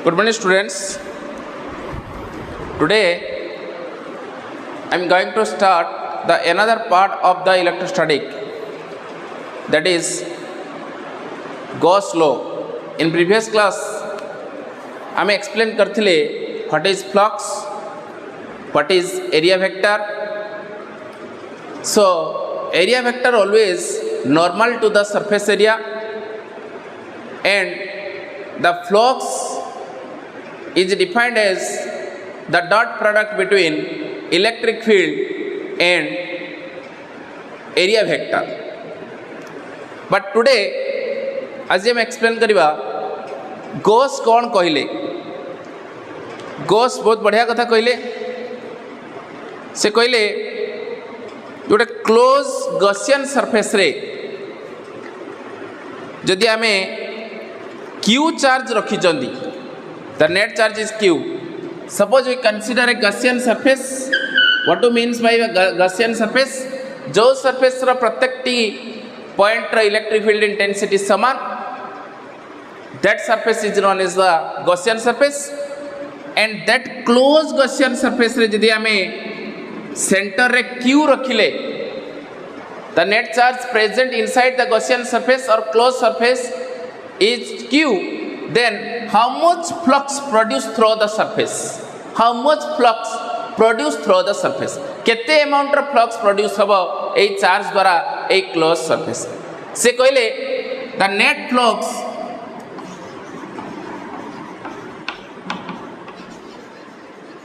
Good morning, students. Today I am going to start the another part of the electrostatic, that is Gauss law. In previous class I explain करथिले what is flux, what is area vector. So area vector always normal to the surface area, and the flux is defined as the dot product between electric field and area vector. But today आज हम explain करिबा Gauss कौन कहले. Gauss बहुत बढ़िया कथा कहले. से कहले गोटे क्लोज गॉसियन सरफेस रे जदि आमे Q चार्ज रखिचंदी, the net charge is Q. Suppose we consider a Gaussian surface. What do means by a Gaussian surface? जो surface रा प्रत्येक टी point रा electric field intensity समान, that surface is known as the Gaussian surface. And that close Gaussian surface रे जदि हमें center रे Q रखिले, the net charge present inside the Gaussian surface or closed surface is Q. Then how much flux produced through the surface? How much flux produced through the surface? केते amount of flux produce होबो ए charge द्वारा ए closed surface. से कहले the net flux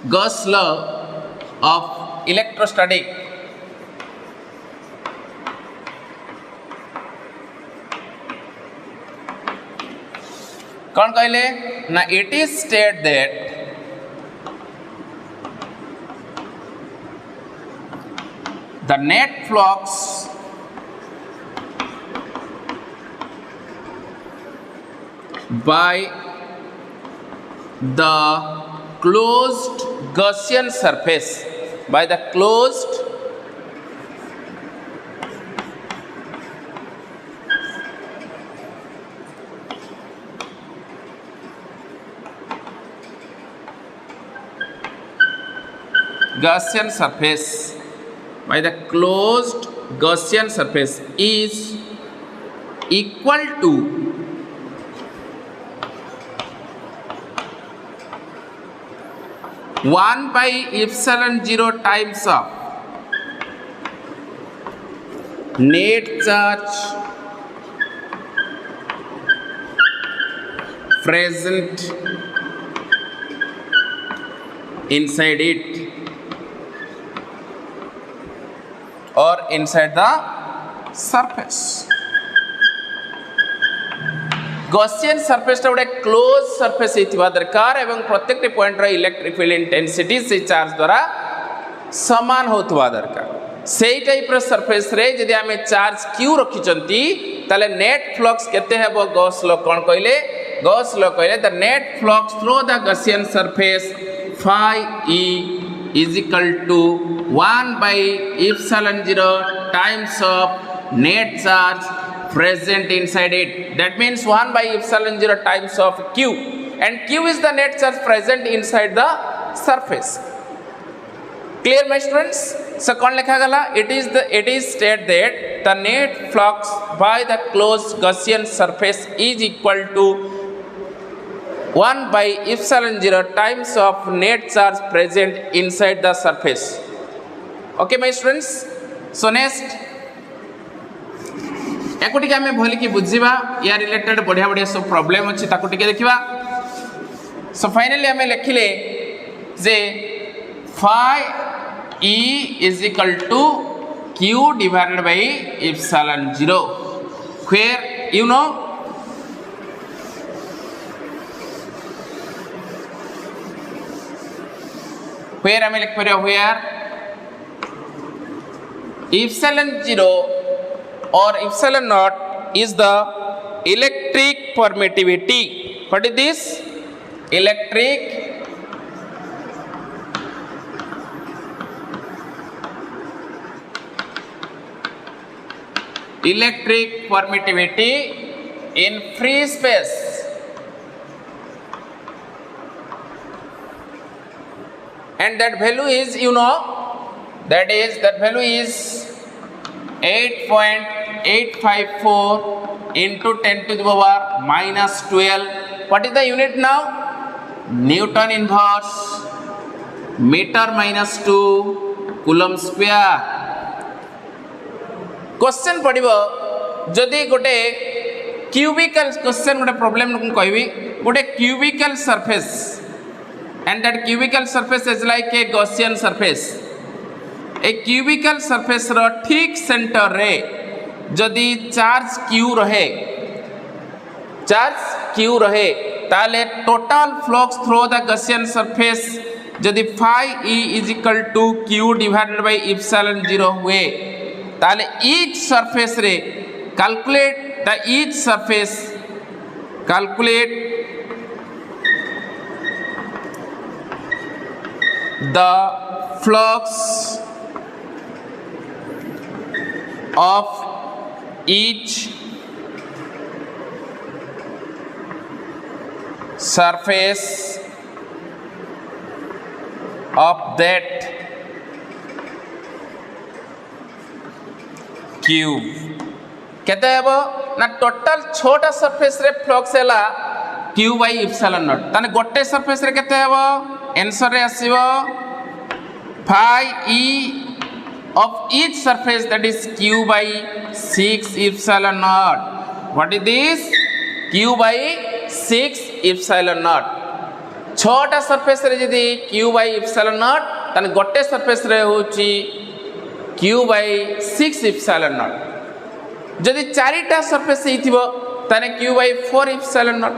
Gauss law of electrostatic कौन कहले ना, it is stated that the net flux by the closed Gaussian surface, by the closed Gaussian surface, by the closed Gaussian surface is equal to one by epsilon 0 times of net charge present inside it or inside the surface. Gaussian surface टा गोटे close surface होइतिबा दरकार एवं प्रत्येक point रा electric field intensity से charge द्वारा समान होतबा दरकार. सेही टाइप रा सरफेस रे जदि हमें चार्ज Q रखिचंती ताले नेट फ्लक्स केते हेबो. गॉस लॉ कोन कहले? गॉस लॉ कहले the net flux through the Gaussian surface phi E is equal to 1 by epsilon 0 times of net charge present inside it. That means 1 by epsilon 0 times of Q, and Q is the net charge present inside the surface. Clear my students? So कौन लिखा गला? It is stated that the net flux by the closed Gaussian surface is equal to 1 by epsilon 0 times of net charge present inside the surface. Okay my students? So next एको टिके हमें भली की बुझीबा, या related बढ़िया बढ़िया सब problem अछि ताको टिके देखिबा. सो फाइनली हमें लिखिले जे phi E is equal to Q divided by epsilon 0, where you know where हमें लिख पारे where epsilon 0 or epsilon naught is the electric permittivity. What is this? Electric permittivity in free space and that value is, you know, that value is 8.854 into 10 to the power minus 12. What is the unit now? Newton inverse, meter minus 2, coulomb square. Question पड़िबो जदि गोटे cubical question गोटे problem कहबी गोटे cubical surface and that cubical surface is like a Gaussian surface. A cubical surface रो ठीक centre रे जदि चार्ज क्यू रहे ताले total flux through the Gaussian surface जदि phi e is equal to q divided by epsilon 0 हुए ताले each surface रे calculate the flux of each surface of that cube केते हेबो ना टोटल छोटा सरफेस रे फ्लक्स हैला q बाय इप्सिलॉन नॉट ताने गोटे सरफेस रे केते हेबो आंसर रे आसीबो phi e of each surface that is q by 6 epsilon naught. What is this? q by 6 epsilon naught. छोटा सरफेस रे जदी q by epsilon naught ताने गोटे सरफेस रे होची q by 6 epsilon naught. जदि चारिटा सरफेस हेतिबो ताने q by 4 epsilon naught.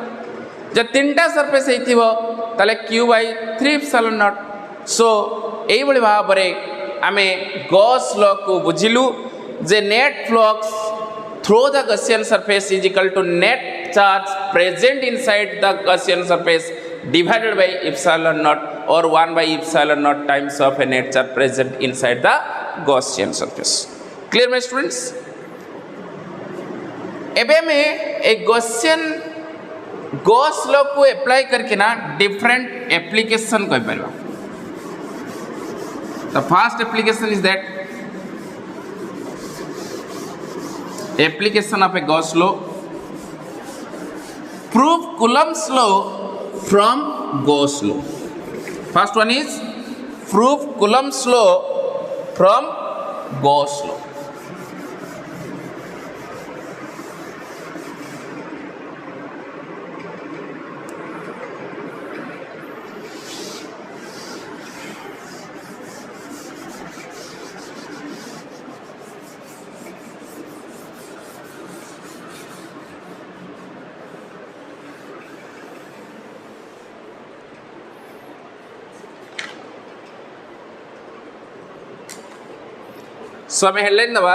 जदि तीनटा सरफेस हेतिबो ताले q by 3 epsilon naught. सो एई बळी भाबरे आमे गॉस लॉ को बुझिलु जे net flux through the Gaussian surface is equal to net charge present inside the Gaussian surface divided by epsilon naught or 1 by epsilon naught times of a net charge present inside the Gaussian surface. Clear my students? एबे में एक Gauss law को apply करके ना different application कहि परबा. The first application is that application of a Gauss law. Prove Coulomb's law from Gauss law. First one is prove Coulomb's law from Gauss law. So I headline daba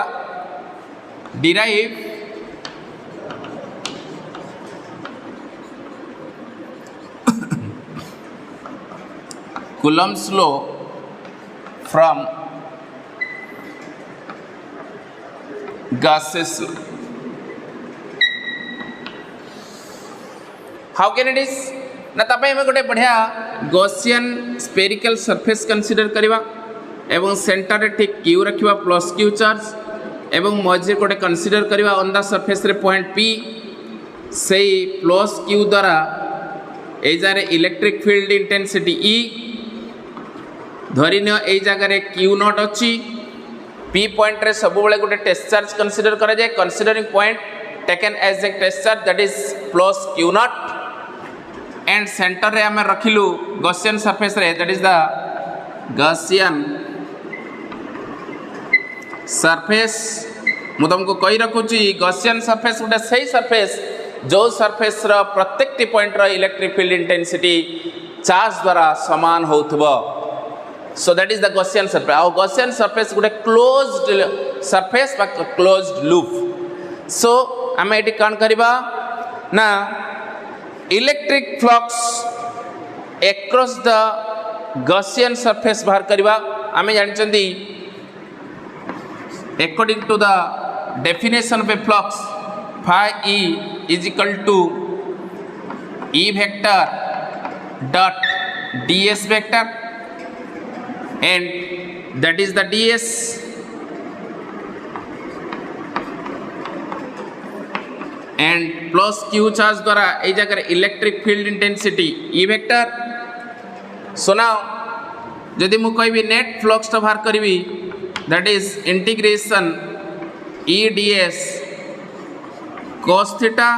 derive Coulomb's law from Gauss's law. How can it is? ना तब हमें गोटे बढ़िया Gaussian spherical surface consider करिवा एवं centre रे ठीक q रखिवा प्लस क्यू चार्ज एवं मझे गोटे कंसीडर करिवा ऑन द सरफेस रे पॉइंट पी से प्लस क्यू द्वारा ए जारे इलेक्ट्रिक फील्ड इंटेंसिटी ई धरिन ए जगह रे क्यू नॉट अछि पी पॉइंट रे सब बेले गोटे टेस्ट चार्ज कंसीडर करा जाय considering point taken as a test charge that is plus q not and centre रे हमें रखिलु गॉसियन सरफेस रे that is the Gaussian surface मु तुमको कही रखुची गॉसियन सरफेस गोटे सही सरफेस जो सरफेस रो प्रत्येक पॉइंट रो इलेक्ट्रिक फील्ड इंटेंसिटी चार्ज द्वारा समान होथबो. So that is the Gaussian surface. आउ गॉसियन सरफेस गोटे क्लोज्ड सरफेस बा क्लोज्ड लूप. सो आमे एटी कान करबा ना electric flux across the Gaussian surface बाहर करबा. आमे जानचंदी according to the definition of a flux phi e is equal to e vector dot ds vector and that is the ds, and plus q charge द्वारा ए जगह electric field intensity E vector. So now जदि मु कहबी net flux टा बाहर करबी that is integration E ds cos theta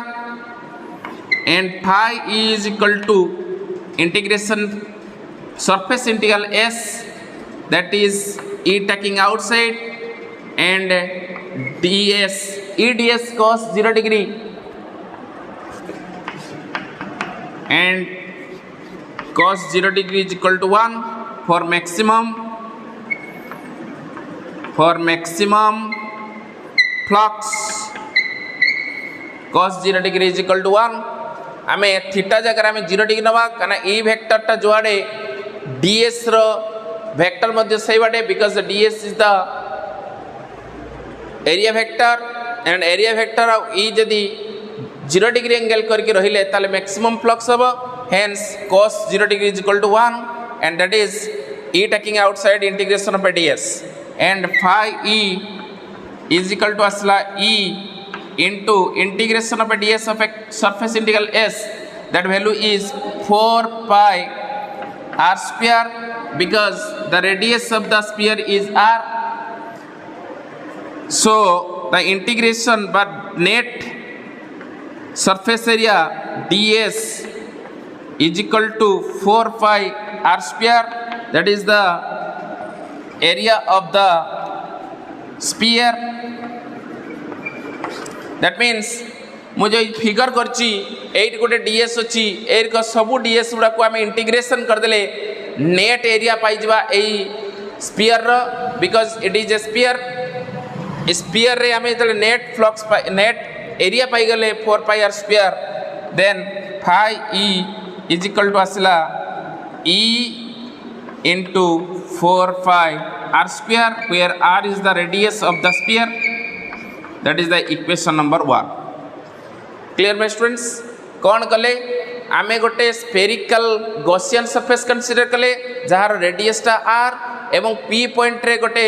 and phi e is equal to integration surface integral s, that is e taking outside, and ds e ds cos 0 degree and cos 0 degree is equal to 1 for maximum flux. cos 0 degree is equal to 1. आमे theta जगह आमे 0 degree नवा काना E vector टा जोआडे ds row vector मध्ये सही बाटे, because ds is the area vector and area vector आ ई जदी 0 डिग्री एंगल करके रहिले ताले मैक्सिमम फ्लक्स हबो. Hence cos 0 degree is equal to 1 and that is e taking outside integration of ds, and phi e is equal to asla e into integration of ds of a surface integral s, that value is 4 pi r square because the radius of the sphere is r. So the integration but net surface area ds is equal to 4 pi r square, that is the area of the sphere. That means मुझे figure करची eight गोटे ds अच्छी एर को सबू ds गुड़ा को आम इंटीग्रेशन करदेले नेट एरिया पाइबा एई स्पीयर रो, because it is a sphere. Sphere रे आम जो नेट फ्लक्स नेट एरिया पाई गले 4 pi r square, then phi e is equal to आसला e into 4 pi r square, where r is the radius of the sphere. That is the equation number 1. Clear my students? कौन कले आमे गोटे spherical Gaussian surface consider कले जहार radius टा r एवं p point रे गोटे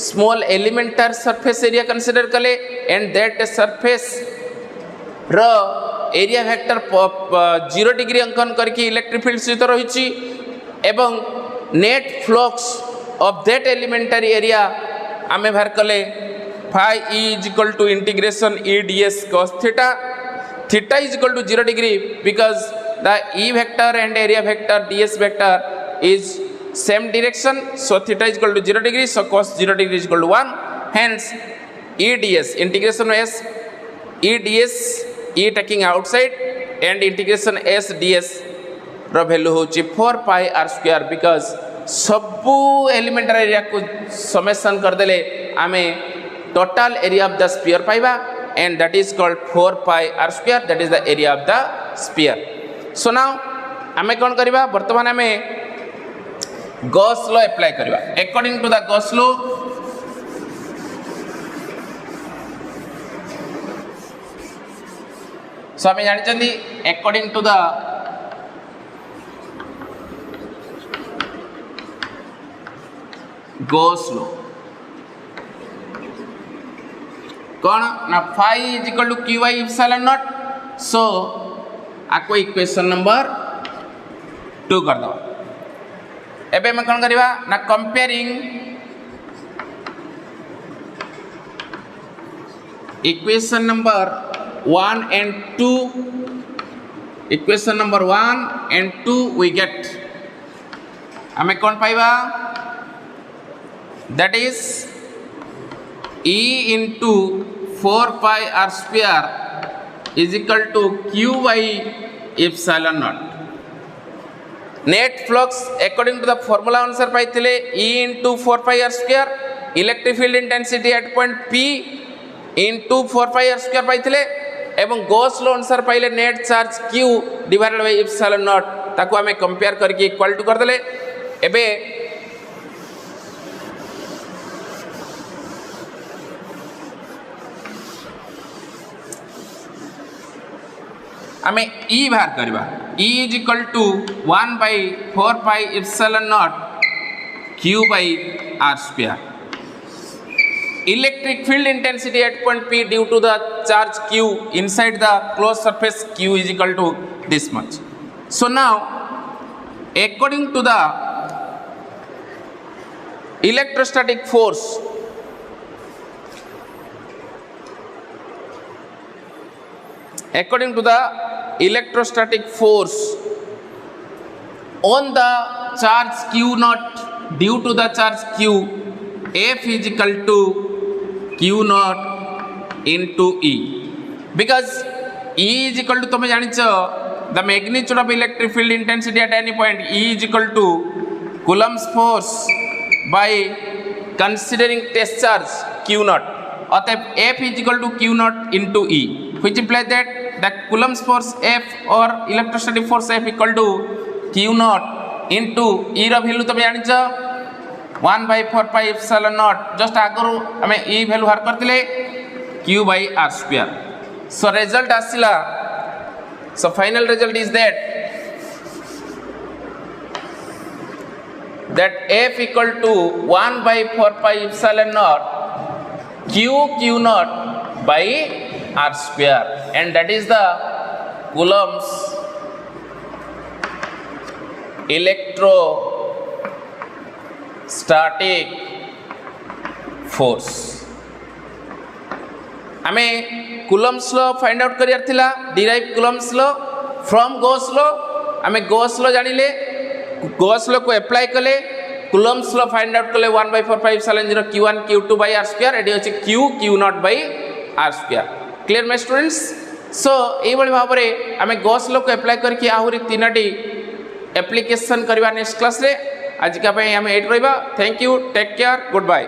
small elementary surface area consider कले, एंड दैट सरफेस रो एरिया वेक्टर 0 डिग्री अंकन करके इलेक्ट्रिक फील्ड सहित रही एवं net flux of that elementary area आमे बाहर कले phi e is equal to integration e ds cos theta. Theta is equal to 0 degree because the e vector and area vector ds vector is same direction, so theta is equal to 0 degree, so cos 0 degree is equal to 1. Hence e ds integration s e ds e taking outside and integration s ds rho value होची 4 pi r square, because सबू elementary area को summation कर देले आमे total area of the sphere पाइबा, and that is called 4 pi r square, that is the area of the sphere. So now आमे कौन करिबा वर्तमान आमे Gauss law apply करिबा. According to the Gauss law, so आमे जानि चंदी according to the Gauss law कौन ना phi is equal to qi epsilon naught. सो आपको इक्वेशन नंबर 2 कर दो. एबे मैं कौन करिबा ना comparing equation number 1 and 2. Equation number 1 and 2 we get हमें कौन पाइबा, that is e into 4 pi r square is equal to qy epsilon naught. Net flux according to the formula अनुसार पाइथिले e into 4 pi r square, electric field intensity at point p into 4 pi r square पाइथिले, एवं Gauss law अनुसार पाइले net charge q divided by epsilon naught, ताको हमें compare करके equal to कर देले. एबे आमे e बाहर करबा. e is equal to 1 by 4 pi epsilon naught Q by R square. Electric field intensity at point P due to the charge Q inside the closed surface Q is equal to this much. So now, according to the electrostatic force, on the charge Q naught due to the charge Q, F is equal to Q naught into E. Because E is equal to तुम जानिଛ the magnitude of electric field intensity at any point, E is equal to Coulomb's force by considering test charge Q naught. अतः F is equal to Q naught into E, which implies that the Coulomb's force F or electrostatic force F equal to Q naught into E ର value तुम जानिଛ 1 by 4 pi epsilon naught. Just आगरू हमें E value her करतिले Q by R square. So result आसिला. So final result is that F equal to 1 by 4 pi epsilon naught Q naught by R square, and that is the Coulomb's electrostatic force. आमे Coulomb's law find out करियार थिला, derive Coulomb's law from Gauss law. आमे Gauss law जानिले, Gauss law को apply कले, Coulomb's law find out कले 1 by 4 pi epsilon 0 Q1 Q2 by R square. एडी होची Q naught by R square. Clear my students? So एई भली भाबरे आमे Gauss law को अप्लाई करके आहुरी तीनटी एप्लीकेशन करवा नेक्स्ट क्लास रे. आज का पे हमें एट रहिबा. Thank you, take care, good bye.